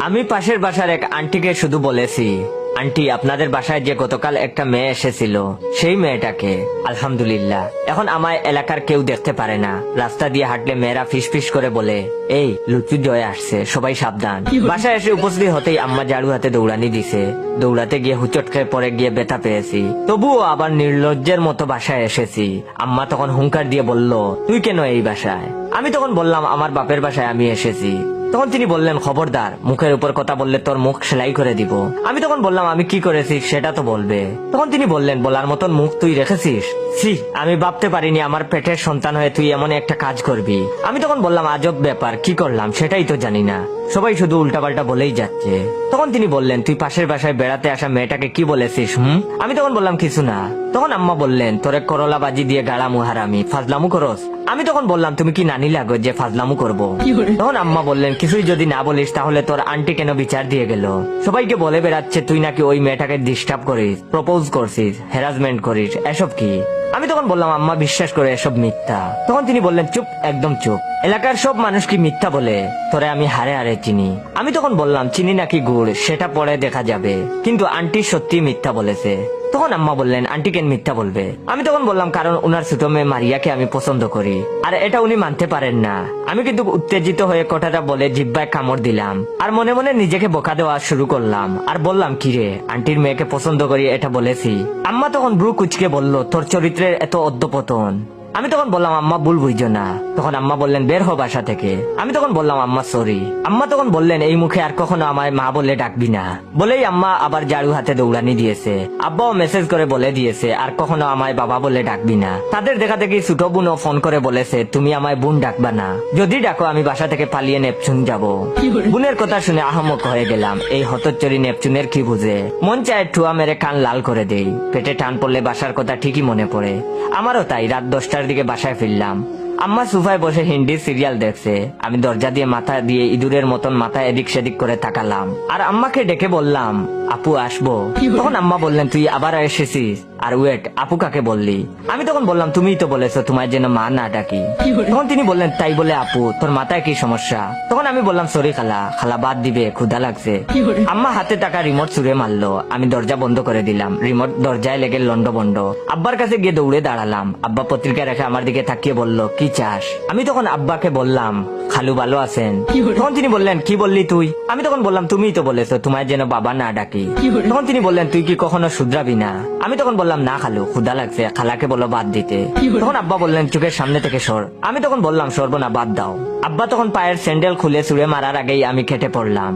আমি পাশের বাসার এক আন্টিকে শুধু বলেছি, আন্টি আপনাদের বাসায় যে গতকাল একটা মেয়ে এসেছিল সেই মেয়েটাকে। আলহামদুলিল্লাহ এখন আমায় এলাকার কেউ দেখতে পারে না। রাস্তা দিয়ে হাঁটলে মেয়েরা ফিস ফিস করে বলে, এই লুচু জয় আসছে, সবাই সাবধান। বাসায় এসে উপস্থিত হতেই আম্মা ঝাড়ু হাতে দৌড়ানি দিছে। দৌড়াতে গিয়ে হুচট খেয়ে পরে গিয়ে ব্যথা পেয়েছি, তবুও আবার নির্লজ্জের মতো বাসায় এসেছি। আম্মা তখন হুঙ্কার দিয়ে বলল, তুই কেন এই বাসায়? আমি তখন বললাম, আমার বাপের বাসায় আমি এসেছি। তখন তিনি বললেন, খবরদার, মুখের উপর কথা বললে তোর মুখ সেলাই করে দিব। আমি তখন বললাম, আমি কি করেছি সেটা তো বলবে। তখন তিনি বললেন, বলার মতন মুখ তুই রেখেছিস? ছি, আমি ভাবতে পারিনি আমার পেটের সন্তান হয়ে তুই এমন একটা কাজ করবি। আমি তখন বললাম, আজব ব্যাপার, কি করলাম সেটাই তো জানি না, সবাই শুধু উল্টাপাল্টা বলেই যাচ্ছে। তখন তিনি বললেন, তুই পাশের বাসায় বেড়াতে আসা মেয়েটাকে কি বলেছিস? আমি তখন বললাম, কিছু না। তখন আম্মা বললেন, তোরে করলা বাজি দিয়ে গাড়ামু হারামি, ফাজলামু করস? আমি তখন বললাম, তুমি কি নানি লাগো যে ফাজলামু করবো? তখন আম্মা বললেন, কিছুই যদি না বলিস তাহলে তোর আন্টি কেন বিচার দিয়ে গেল? সবাইকে বলে বেড়াচ্ছে তুই নাকি ওই মেয়েটাকে ডিস্টার্ব করিস, প্রপোজ করছিস, হ্যারাসমেন্ট করিস, এসব কি? আমি তখন বললাম, আম্মা বিশ্বাস করে এসব মিথ্যা। তখন তিনি বললেন, চুপ, একদম চুপ, এলাকার সব মানুষ কি মিথ্যা বলে? তোরে আমি হারে হারে চিনি। আমি তখন বললাম, চিনি নাকি গুড় সেটা পরে দেখা যাবে, কিন্তু আন্টি সত্যি মিথ্যা বলেছে। তখন আম্মা বললেন, আন্টি কেন মিথ্যা বলবে? আমি তখন বললাম, কারণ উনার ছোট মেয়ে মারিয়াকে আমি পছন্দ করি, আর এটা উনি মানতে পারেন না। আমি কিন্তু উত্তেজিত হয়ে কথাটা বলে জিহ্বায় কামড় দিলাম, আর মনে মনে নিজেকে বোকা দেওয়া শুরু করলাম, আর বললাম, কিরে, আন্টির মেয়েকে পছন্দ করি এটা বলেছি? আম্মা তখন ব্রু কুচকে বলল, তোর চরিত্রের এত অধঃপতন। আমি তখন বললাম, আম্মা ভুল বুঝছো না। তখন আম্মা বললেন, বের হ বাসা থেকে। আমি তখন বললাম, আম্মা সরি। আম্মা তখন বললেন, এই মুখে আর কখনো আমায় মা বলে ডাকবি না। বলেই আম্মা আবার ঝাড়ু হাতে দৌড়ানি দিয়েছে। আব্বাও মেসেজ করে বলে দিয়েছে, আর কখনো আমায় বাবা বলে ডাকবি না। তাদের দেখা দেখি ছোট বোনও ফোন করে বলেছে, তুমি আমায় বোন ডাকবা না, যদি ডাকো আমি বাসা থেকে পালিয়ে নেপচুন যাব। বোনের কথা শুনে আহমক হয়ে গেলাম। এই হতচ্চরি নেপচুনের কি বুঝে? মন চায় ঠুয়া মেরে কান লাল করে দেই। পেটে টান পড়লে বাসার কথা ঠিকই মনে পড়ে। আমারও তাই। রাত 10টার দিকে বাসায় ফিরলাম। আম্মা সোফায় বসে হিন্দি সিরিয়াল দেখছে। আমি দরজা দিয়ে মাথা দিয়ে ইঁদুরের মতন মাথা এদিক সেদিক করে তাকালাম, আর আম্মাকে ডেকে বললাম, আপু আসবো? তখন আম্মা বললেন, তুই আবার এসেছিস? আর ওয়েট, আপু কাকে বললি? আমি তখন বললাম, তুমিই তো বলেছো তোমায় যেন মা না ডাকি। তখন তিনি বললেন, তাই বলে আপু, তোর মাথায় কি সমস্যা? তখন আমি বললাম, সরি খালা, খালা বাদ দিবে, ক্ষুধা লাগছে। আম্মা হাতে টাকা রিমোট ছুঁড়ে মারলো। আমি দরজা বন্ধ করে দিলাম। রিমোট দরজায় লেগে লন্ডভন্ড। আব্বার কাছে গিয়ে দৌড়ে দাঁড়ালাম। আব্বা পত্রিকা রেখে আমার দিকে তাকিয়ে বলল, কি চাস? আমি তখন আব্বাকে বললাম, খালু ভালো আছেন? তখন তিনি বললেন, কি বললি তুই? আমি তখন বললাম, তুমিই তো বলেছো তোমায় যেন বাবা না ডাকি। তখন তিনি বললেন, তুই কি কখনো শুধরাবি না? আমি তখন বললাম, না খালু, ক্ষুধা লাগছে, খালাকে বলো বাদ দিতে। তখন আব্বা বললেন, চোখের সামনে থেকে সর। আমি তখন বললাম, সরবো না, বাদ দাও। আব্বা তখন পায়ের স্যান্ডেল খুলে ছুঁড়ে মারার আগেই আমি কেটে পড়লাম।